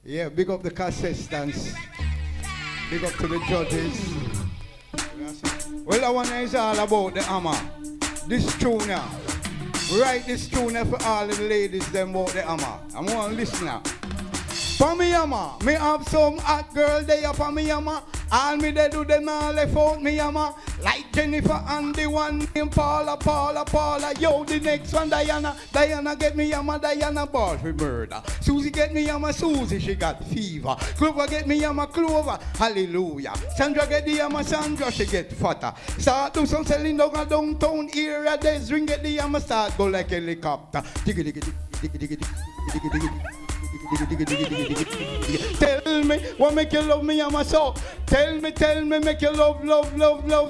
Yeah, big up the contestants. Big up to the judges. Well, that one is all about the hammer. This tune now. Write this tune for all the ladies them about the hammer. I want to listen now. For me hammer, me have some hot girl there for me hammer. All me they do them all left out me hammer. Like Jennifer and the one named Paula. Yo, the next one Diana. Diana get me hammer, Diana ball for murder. Susie get me hammer, Susie she got fever. Clover get me hammer, Clover. Hallelujah. Sandra get the hammer, Sandra she get fatter. Start do some selling down a downtown area. Desring get the hammer, start go like helicopter. Tell me what make you love me, I'm a so. Tell me, make you love.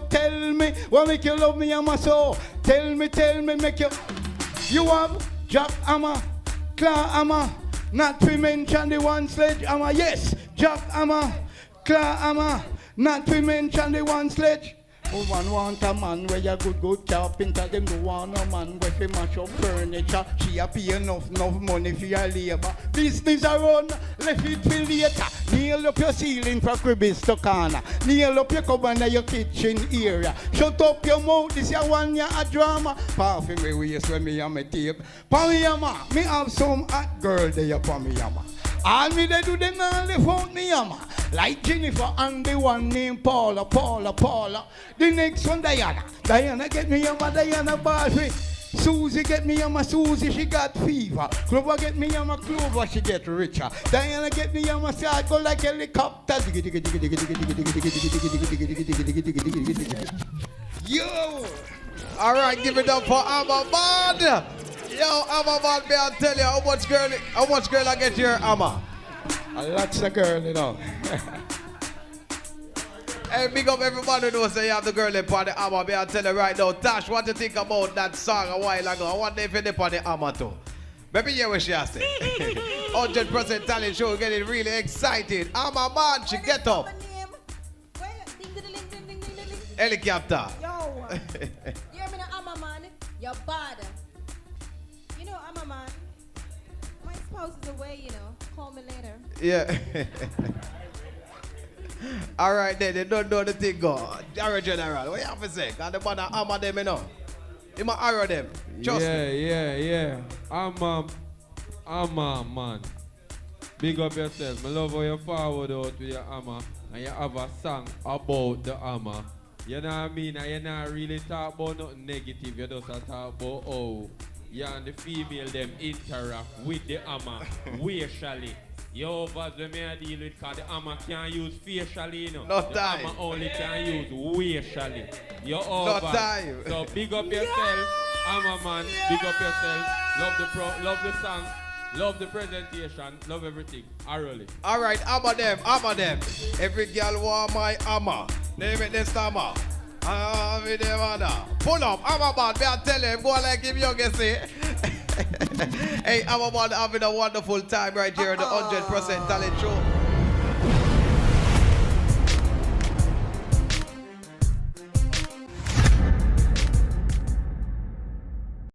Tell me what make you love me, I'm a so. Tell me, make you. You have Jack Hammer, Claw Hammer, not to mention the one sledge hammer. Yes, Jack Hammer, Claw Hammer, not to mention the one sledge. Woman want a man where you good carpenter. Them go want a man where fi mash up furniture. She a pay enough money for your labor. Business a run, left it till later. Nail up your ceiling for cribbies to corner. Nail up your cupboard in your kitchen area. Shut up your mouth, this your one ya a drama. Pass me waist when me and my tape. Pa me yama, me have some hot girl there pa me yama. All me they do them all they found me yama. Like Jennifer and the one named Paula. The next one Diana. Diana get me yama, Diana Baldwin. Susie get me yama, Susie she got fever. Clover get me yama, Clover she get richer. Diana get me yama, start go like helicopter. Yo! Alright, give it up for Amamad. Yo, Amamad, may I tell you how much girl I get your Amma? Lots of girl, you know. Hey, big up everybody who knows that you have the girl in on the Amma. May I tell you right now, Tash, what do you think about that song a while ago? I wonder if you dip on the Amma too. Maybe hear what she has to say. 100% talent show, getting really excited. Amamad, she get up. Helicopter. Yo, you're me no Amma man. You're bad. You know Amma man. My spouse is away, you know. Call me later. Yeah. All right, then they don't know the thing go. Arrow General, what you have to say? Cause the man Amma them, you know. He might arrow them. Trust me. Yeah. Amma, man. Big up yourself. I love how you forward out with your Amma and you have a song about the Amma. You know what I mean? And you not really talk about nothing negative. You just talk about how you and the female them interact with the Amma facially. Yo, but when I deal with cause the Amma can't use facially, you know. No the time. Amma only can use facially. Yo, No time. So big up yourself, Amma man. Big up yourself. Love the song. Love the presentation, love everything. Arrowly. Alright, Amma them. Every girl want my Amma. Name it this Amma. Pull up, Amma man, may I tell him, go like him youngest say. Hey, Amma man having a wonderful time right here on the 100% talent show.